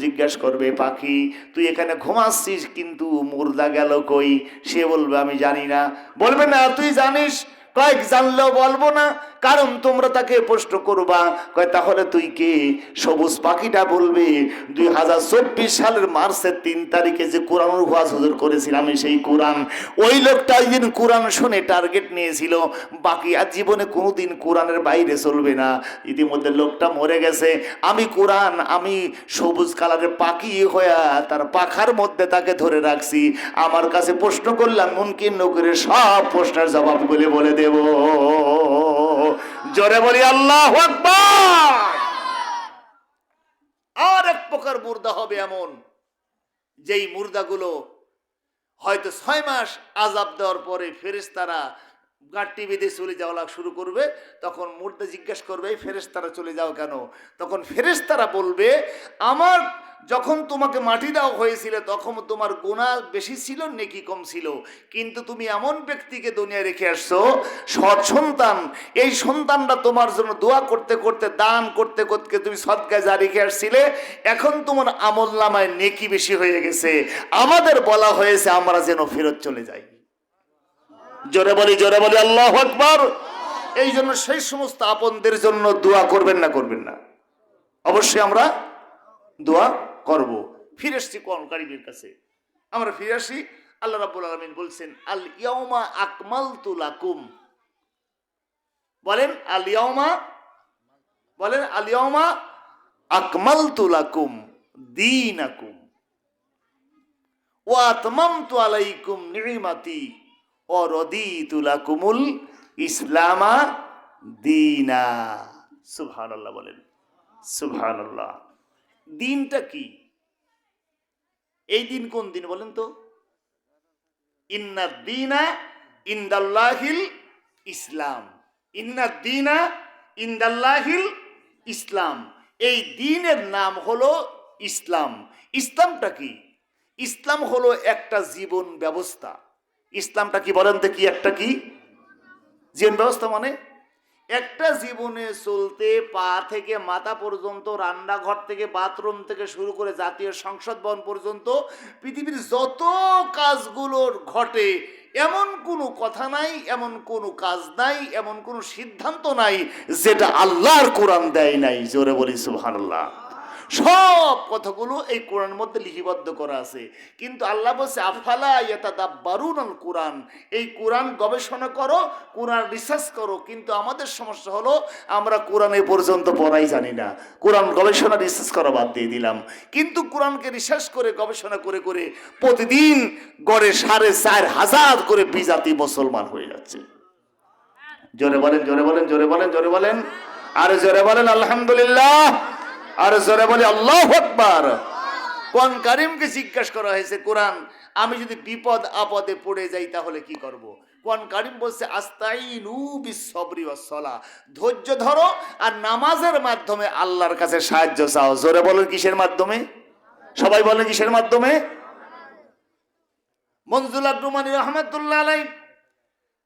জিজ্ঞাসা করবে, পাখি তুই এখানে ঘুমাচ্ছিস, কিন্তু মুর্দা গেল কই? সে বলবে আমি জানি না। বলবে না তুই জানিস? কয়েক জানলেও বলবো না, কারণ তোমরা তাকে প্রশ্ন করবা, কয় তাহলে তুই কে? সবুজ পাখিটা বলবে 2024 সালের মার্চের 3 তারিখে যে কোরআন ওয়াজ হুজুর করেছিলাম আমি সেই কোরআন। ওই লোকটা ওই দিন কোরআন শুনে টার্গেট নিয়েছিল, বাকি আর জীবনে কোনোদিন কোরআনের বাইরে চলবে না। ইতিমধ্যে লোকটা মরে গেছে, আমি কোরআন, আমি সবুজ কালারের পাখি হয়ে তার পাখার মধ্যে তাকে ধরে রাখছি। আমার কাছে প্রশ্ন করলাম, মুনকির নকিরের সব প্রশ্নের জবাবগুলি বলে দেব। জোরে বলি আল্লাহু আকবার। আর এক প্রকার মুর্দা হবে এমন, যেই মুর্দাগুলো হয়তো 6 মাস আযাব দেওয়ার পরে ফেরেশতারা গাঁটটি বেঁধে চলে যাওয়া শুরু করবে। তখন মুর্দা জিজ্ঞাসা করবে, ফেরেশতারা চলে যাও কেন? তখন ফেরেশতারা বলবে, আমার যখন তোমাকে মাটি দেওয়া হয়েছিল তখন তোমার গুনাহ বেশি ছিল, নেকি কম ছিল, কিন্তু তুমি এমন ব্যক্তিকে দুনিয়ায় রেখে আসছো, সৎ সন্তান, এই সন্তানটা তোমার জন্য দোয়া করতে করতে, দান করতে করতে তুমি সদকায় যা রেখে আসছিলে, এখন তোমার আমলনামায় নেকি বেশি হয়ে গেছে, আমাদের বলা হয়েছে আমরা যেন ফেরত চলে যাই। জোরে বলি আল্লাহু আকবার। এই জন্য সেই সমস্ত আপনদের জন্য দোয়া করবেন না করবেন না? অবশ্যই আমরা দোয়া করব। ফিরে আসছি কোরআন কারীমের কাছে, আমরা ফিরে আসি। আল্লাহ রাব্বুল আলামিন বলছেন, আল ইয়াউমা আকমালতু লাকুম, বলেন আল ইয়াউমা, বলেন আল ইয়াউমা আকমালতু লাকুম দীনাকুম ওয়া আতমামতু আলাইকুম নি'মাতি ওয়া রাদিতু লাকুমুল ইসলামা দীনা। সুবহানাল্লাহ, বলেন সুবহানাল্লাহ। দিনটা কি? এই দিন কোন দিন বলেন তো? ইন্নাদ দীনা ইনদাল্লাহিল ইসলাম, ইন্নাদ দীনা ইনদাল্লাহিল ইসলাম। এই দিনের নাম হলো ইসলাম। ইসলামটা কি? ইসলাম হলো একটা জীবন ব্যবস্থা। ইসলামটা কি বলেন তো? কি একটা কি জীবন ব্যবস্থা? মানে একটা জীবনে চলতে পা থেকে মাথা পর্যন্ত, রান্নাঘর থেকে বাথরুম থেকে শুরু করে জাতীয় সংসদ ভবন পর্যন্ত পৃথিবীর যত কাজগুলোর ঘটে, এমন কোনো কথা নাই, এমন কোনো কাজ নাই, এমন কোনো সিদ্ধান্ত নাই যেটা আল্লাহর কোরআন দেয় নাই। জোরে বলি সুবহানাল্লাহ। সব কথাগুলো এই কোরআনের মধ্যে লিপিবদ্ধ করা আছে। কিন্তু আল্লাহ বলছে, আফালা ইয়াতাদাব্বারুনাল কোরআন, এই কোরআন গবেষণা করো, কোরআন রিসার্চ করো। কিন্তু আমাদের সমস্যা হলো আমরা কোরআন এ পর্যন্ত পড়াই জানি না, কোরআন গবেষণা রিসার্চ করা বাদ দিয়ে দিলাম। কিন্তু কোরআনকে রিসার্চ করে গবেষণা করে করে প্রতিদিন গড়ে 4,500 করে বিজাতি মুসলমান হয়ে যাচ্ছে। জোরে বলেন, জোরে বলেন, জোরে বলেন, জোরে বলেন, আর জোরে বলেন আলহামদুলিল্লাহ, আর জোরে বলি আল্লাহু আকবার। কোরআন কারীমকে জিজ্ঞাসা করা হয়েছে, কোরআন আমি যদি বিপদ আপদে পড়ে যাই তাহলে কি করব? কোরআন কারীম বলছে, আস্তাইনু বিসসবরি ওয়াসসালাহ, ধৈর্য ধরো আর নামাজের মাধ্যমে আল্লাহর কাছে সাহায্য চাও। জোরে বলেন কিসের মাধ্যমে? সবাই বলেন কিসের মাধ্যমে? মনজুল আব্দুমানি রহমাতুল্লাহ আলাইহি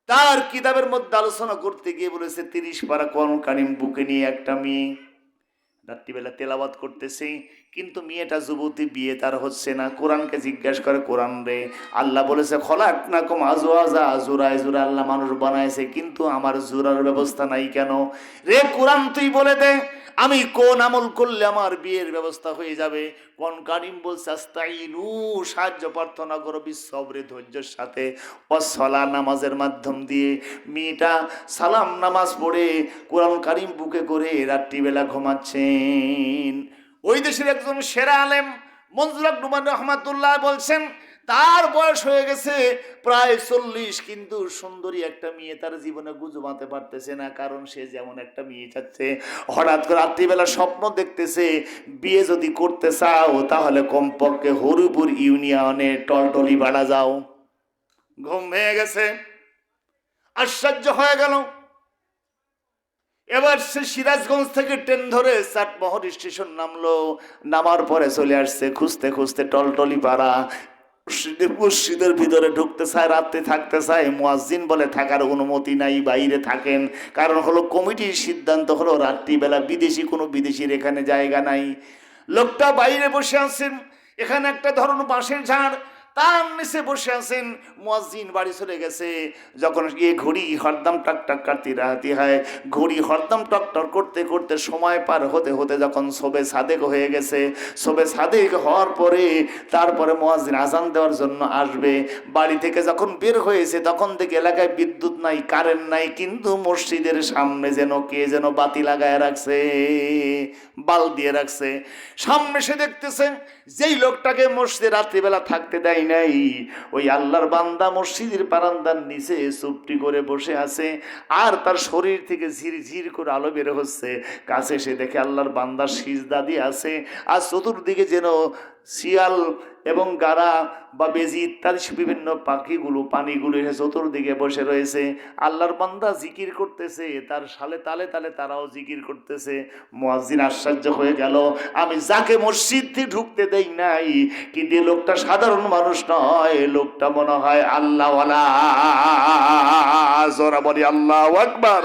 তার কিতাবের মধ্যে আলোচনা করতে গিয়ে বলেছে, 30 পারা কোরআন কারীম বুকে নিয়ে একটা মেয়ে রাত্রিবেলা তেলাওয়াত করতেছে, কিন্তু মেয়েটা যুবতী, বিয়ে তার হচ্ছে না। কোরআনকে জিজ্ঞাসা করে, কোরআন রে, আল্লাহ বলেছে খলাকনাকুম আজওয়াজা, জোড়ায় জোড়া আল্লাহ মানুষ বানাইছে, কিন্তু আমার জোড়ার ব্যবস্থা নাই কেন? রে কোরআন তুই বলে দে, আমি কোন আমল করলে আমার বিয়ের ব্যবস্থা হয়ে যাবে? কোরআন কারীম বলছে, আস্তাইনু, সাহায্য প্রার্থনা করো, বিসসবরে, ধৈর্যের সাথে, ওয়াসসালা, নামাজের মাধ্যম দিয়ে। মেয়েটা সালাম নামাজ পড়ে কোরআন কারীম বুকে করে রাত্রিবেলা ঘুমাচ্ছেন। ওই দেশের একজন সেরা আলেম মনজুর আব্দুমান রহমাতুল্লাহ বলছেন, তার বয়স হয়ে গেছে প্রায় 40, কিন্তু সুন্দরী একটা মেয়ে তার জীবনে গুজবাতে পারতেছে না, কারণ সে যেমন একটা মেয়ে চাচ্ছে। হঠাৎ করে রাত্রিবেলা স্বপ্ন দেখতেছে, বিয়ে যদি করতে চাও তাহলে কমপক্ষে হরিপুর ইউনিয়নে টলটলি বাড়া যাও। ঘুম ভেঙে গেছে, আশ্চর্য হয়ে গেল। এবার সে সিরাজগঞ্জ থেকে ট্রেন ধরে চাটমোহর স্টেশন নামলো, নামার পরে চলে আসছে খুঁজতে খুঁজতে টলটলি পাড়া। মসজিদের ভিতরে ঢুকতে চায়, রাত্রে থাকতে চায়, মুয়াজ্জিন বলে থাকার অনুমতি নাই, বাইরে থাকেন। কারণ হলো কমিটির সিদ্ধান্ত হলো রাত্রিবেলা কোনো বিদেশির এখানে জায়গা নাই। লোকটা বাইরে বসে আছেন, এখানে একটা ধরুন বাঁশের ঝাড়, তার নিচে বসে আছেন, মুয়াজ্জিন বাড়ি চলে গেছে। যখন ঘড়ি হরদম টক টক করতে রাহতি হয়, ঘড়ি হরদম টক টক করতে করতে সময় পার হতে হতে যখন শোবে সাদেক হয়ে গেছে, শোবে সাদেক হওয়ার পরে তারপরে মুয়াজ্জিন আজান দেওয়ার জন্য আসবে। বাড়ি থেকে যখন বের হয়েছে তখন থেকে এলাকায় বিদ্যুৎ নাই, কারেন্ট নাই, কিন্তু মসজিদের সামনে যেন কে যেন বাতি লাগায় রাখছে, বাল দিয়ে রাখছে। সামনে সে দেখতেছেন যেই লোকটাকে মসজিদে রাত্রিবেলা থাকতে দেয় নাই, ওই আল্লাহর বান্দা মসজিদের বারান্দার নিচে চুপটি করে বসে আছে, আর তার শরীর থেকে ঝিরঝির করে আলো বের হচ্ছে। কাছে সে দেখে আল্লাহর বান্দা সিজদা দিয়ে আছে, আর চতুর্দিকে যেন শিয়াল এবং গাড়া বা বেজি ইত্যাদি বিভিন্ন পাখিগুলো পানিগুলো এসে চতুর্দিকে বসে রয়েছে। আল্লাহর বান্দা জিকির করতেছে, তার সালে তালে তালে তারাও জিকির করতেছে। মুয়াজ্জিন আশ্চর্য হয়ে গেল, আমি যাকে মসজিদে ঢুকতে দেই নাই, কিন্তু এই লোকটা সাধারণ মানুষ নয়, লোকটা মনে হয় আল্লাহওয়ালা। জোরা বলি আল্লাহু আকবার।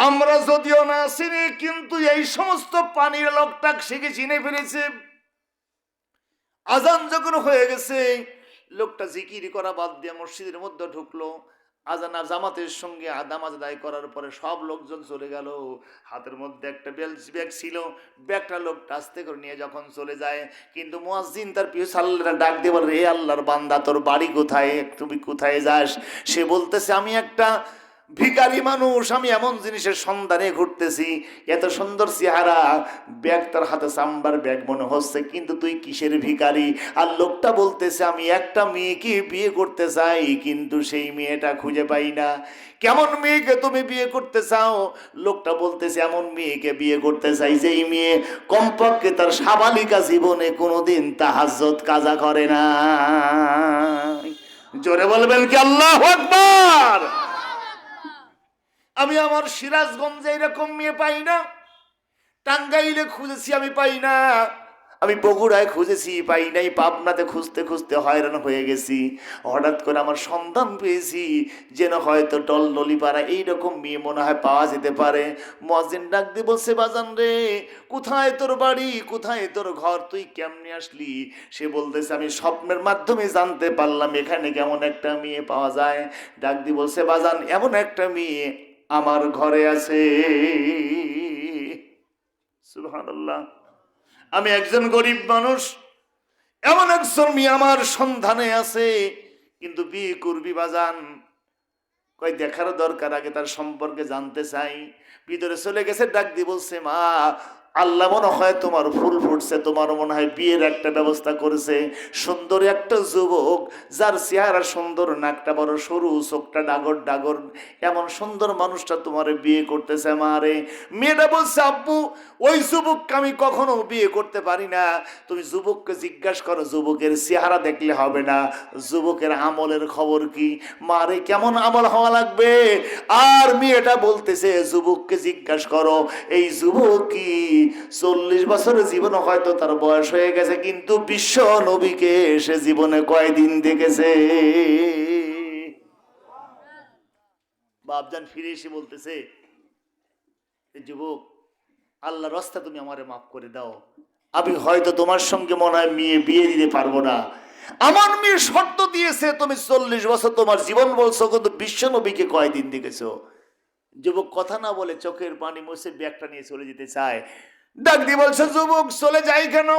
আমরা যদিও না চিনি, কিন্তু এই সমস্ত পানির লোকটা শিখে চিনে ফেলেছে। আজান যখন হয়ে গেছে, লোকটা জিকির করা বাদ দিয়ে মসজিদের মধ্যে ঢুকলো। আজান আর জামাতের সঙ্গে নামাজ আদায় করার পরে সব লোকজন চলে গেল। হাতের মধ্যে একটা ব্যাগ ছিল, ব্যাগটা লোকটা আস্তে করে নিয়ে যখন চলে যায়, কিন্তু মুয়াজ্জিন তার প্রিয় সাল্লাল্লাহু ডাক দিয়ে বলে, রে আল্লাহর বান্দা, তোর বাড়ি কোথায়, তুমি কোথায় যাস? সে বলতেছে, আমি একটা ভিখারি মানুষ, আমি এমন জিনিসের সন্ধানে ঘুরতেছি। এত সুন্দর চেহারা, ব্যাগ তার হাতে চামড়ার ব্যাগ মনে হচ্ছে, কিন্তু তুই কিসের ভিখারি? আর লোকটা বলতেছে, আমি একটা মেয়েকে বিয়ে করতে চাই, কিন্তু সেই মেয়েটা খুঁজে পাই না। কেমন মেয়েকে তুমি বিয়ে করতে চাও? লোকটা বলতেছে, এমন মেয়েকে বিয়ে করতে চাই যেই মেয়ে কমপক্ষে তার সাবালিকা জীবনে কোনোদিন তাহাজ্জুদ কাজা করে না। জোরে বলবেন কি আল্লাহু আকবার। আমি আমার সিরাজগঞ্জে এরকম মেয়ে পাই না, টাঙ্গাইলে খুঁজেছি আমি পাই না, আমি বগুড়ায় খুঁজেছি পাই নাই, পাবনাতে খুঁজতে খুঁজতে হয়রান হয়ে গেছি। হঠাৎ করে আমার সন্ধান পেয়েছি, যেন হয়তো টলনলিপাড়া এইরকম মেয়ে মনে হয় পাওয়া যেতে পারে। মুয়াজ্জিন ডাক দিয়ে বলছে, বাজান রে, কোথায় তোর বাড়ি, কোথায় তোর ঘর, তুই কেমনে আসলি? সে বলতেছে, আমি স্বপ্নের মাধ্যমে জানতে পারলাম এখানে কেমন একটা মেয়ে পাওয়া যায়। ডাক দিয়ে বলছে, বাজান, এমন একটা মেয়ে আমার ঘরে আছে। সুবহানাল্লাহ। আমি একজন গরিব মানুষ, এমন একজন মেয়ে আমার সন্ধানে আছে, কিন্তু বিয়ে করবি বাজান? কই দেখার দরকার, আগে তার সম্পর্কে জানতে চাই। ভিতরে চলে গেছে, ডাক দিয়ে বলছে, মা, আল্লাহ মনে হয় তোমার ফুল ফুটছে, তোমার মনে হয় বিয়ের একটা ব্যবস্থা করেছে। সুন্দর একটা যুবক, যার চেহারা সুন্দর, নাকটা বড় সরু, চোখটা ডাগর ডাগর, এমন সুন্দর মানুষটা তোমার বিয়ে করতেছে মারে। মেয়েটা বলছে, আব্বু, ওই যুবককে আমি কখনো বিয়ে করতে পারি না। তুমি যুবককে জিজ্ঞাসা করো, যুবকের চেহারা দেখলে হবে না, যুবকের আমলের খবর কি? মারে, কেমন আমল হওয়া লাগবে? আর মেয়েটা বলতেছে, যুবককে জিজ্ঞাসা করো, এই যুবক কি 40 বছরের জীবন হয়তো তার বয়স হয়ে গেছে, কিন্তু বিশ্ব নবীকে সে জীবনে কয়দিন দেখেছে? বাপজান ফিরে এসে বলতেছে, যুবক, আল্লাহর রাস্তা তুমি আমারে মাফ করে দাও, আমি হয়তো তোমার সঙ্গে মনে হয় মেয়ে বিয়ে দিতে পারবো না। আমার মেয়ে শর্ত দিয়েছে, তুমি 40 বছর তোমার জীবন বলছো, কিন্তু বিশ্ব নবীকে কয়দিন দেখেছো? যুবক কথা না বলে চোখের পানি মুছে ব্যাগটা নিয়ে চলে যেতে চায়। ডাক দিয়ে বলছে, যুবক চলে যাই কেন?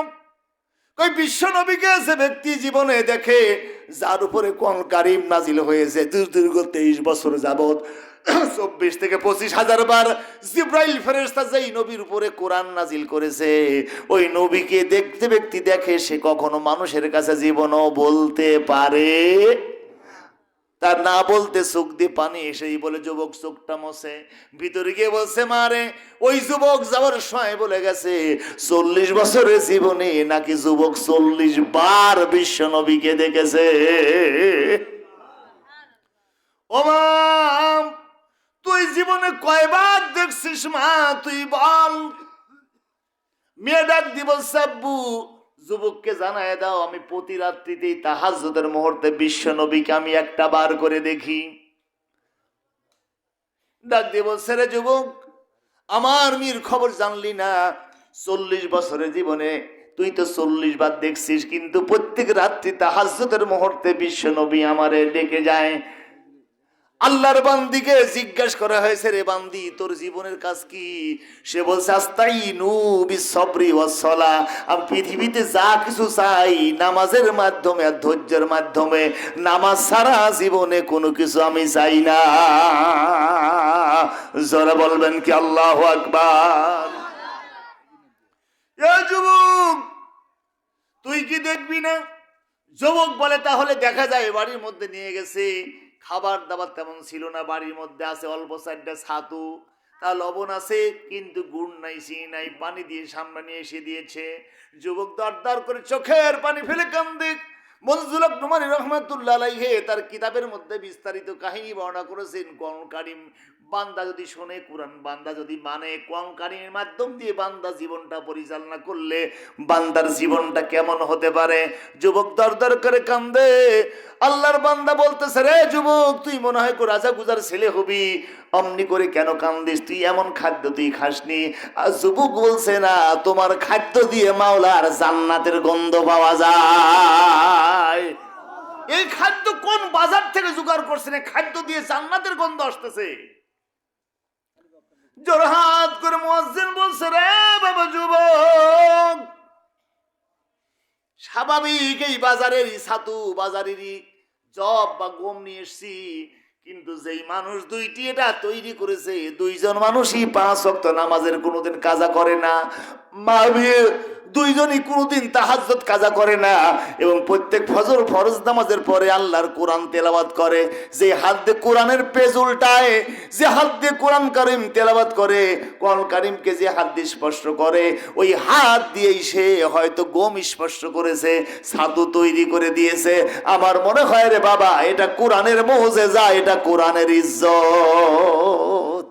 কই, বিশ্ব নবীকে যে ব্যক্তি জীবনে দেখে, যার উপরে কোন কারিম নাজিল হয়েছে দীর্ঘ 23 বছর যাবত 24 থেকে 25,000 বার জিব্রাইল ফেরেশতা যেই নবীর উপরে কোরআন নাজিল করেছে, ওই নবীকে দেখতে ব্যক্তি দেখে, সে কখনো মানুষের কাছে জীবনও বলতে পারে, তার না বলতে চোখ দিয়ে পানি এসেই বলে, যুবক চোখটা মোছে। ভিতরে গিয়ে বলছে, মারে, ওই যুবক যাওয়ার সময় বলে গেছে 40 বছরের জীবনে নাকি যুবক 40 বার বিশ্ব নবীকে দেখেছে। ও মা, তুই জীবনে কয়বার দেখছিস মা, তুই বল। মেয়ে ডাক দি বলছে, আব্বু, যুবককে জানায় দাও, আমি প্রতি রাত্রিতেই তাহাজ্জুদের মুহূর্তে বিশ্ব নবীকে আমি একটা বার করে দেখি। ডাক দিয়ে বলছে, রে যুবক, আমার মেয়ের খবর জানলি না? 40 বছরের জীবনে তুই তো 40 বার দেখছিস, কিন্তু প্রত্যেক রাত্রি তাহাজ্জুদের মুহূর্তে বিশ্ব নবী আমারে ডেকে যায়। আল্লাহর বান্দিকে জিজ্ঞাসা করা হয়েছে, রে বান্দি তোর জীবনের কাজ কি? সে বলছে আস্তাইনু বিসসবরি ওয়াসসালাহ, আমি পৃথিবীতে যা কিছু চাই নামাজের মাধ্যমে আর ধৈর্যের মাধ্যমে, নামাজ ছাড়া জীবনে কোনো কিছু আমি চাই না। যারা বলবেন কি আল্লাহু আকবার। এ যুবক তুই কি দেখবি না? যুবক বলে তাহলে দেখা যায়। বাড়ির মধ্যে নিয়ে গেছে, খাবার দাবার তেমন ছিল না, বাড়ির মধ্যে আছে অল্প 4টা ছাতু, তা লবণ আছে কিন্তু গুড় নাই, চিনি নাই, পানি দিয়ে সামনে নিয়ে এসে দিয়েছে। যুবক দরদর করে চোখের পানি ফেলে কান্দে। মনজুল হক নোমানী রহমাতুল্লাহ আলাইহি তার কিতাবের মধ্যে বিস্তারিত কাহিনী বর্ণনা করেছেন। কোরআন কারীম বান্দা যদি শোনে, কোরআন বান্দা যদি মানে, কোরআন কারীমের মাধ্যম দিয়ে বান্দা জীবনটা পরিচালনা করলে বান্দার জীবনটা কেমন হতে পারে। যুবক দরদর করে কান্দে। আল্লাহর বান্দা বলতেছে, রে যুবক তুই মনে হয় রাজা গুজার ছেলে হবি, অমনি করে কেন কান্দিস? তুই এমন খাদ্য তুই খাসনি। আর যুবক বলছে, না, তোমার খাদ্য দিয়ে মাওলার জান্নাতের গন্ধ পাওয়া যায়। এই খাদ্য কোন বাজার থেকে জোগাড় করছেন? খাদ্য দিয়ে জান্নাতের গন্ধ আসতেছে। জোরহাত করে মুয়াজ্জিন বলছে, রে বাবা যুবক, স্বাভাবিক এই বাজারেরই ছাতু, বাজারেরই জব বা গম নিয়ে এসছি, কিন্তু যেই মানুষ দুইটি এটা তৈরি করেছে, দুইজন মানুষই 5 ওয়াক্ত নামাজের কোনোদিন কাজা করে না। মা বিয়ে দুইজনই কোনোদিন তাহাজ্জুদ কাজা করে না, এবং প্রত্যেক ফজর ফরজ নামাজের পরে আল্লাহর কোরআন তেলাওয়াত করে। যে হাত দিয়ে কোরআনের পেজ উল্টায়, যে হাত দিয়ে কোরআন কারীম তেলাওয়াত করে, কোরআন কারীমকে যে হাত দিয়ে স্পর্শ করে, ওই হাত দিয়েই সে হয়তো গম স্পর্শ করেছে, ছাতু তৈরি করে দিয়েছে। আমার মনে হয় রে বাবা, এটা কোরআনের মুজিজা, এটা কোরআনের ইজ্জত।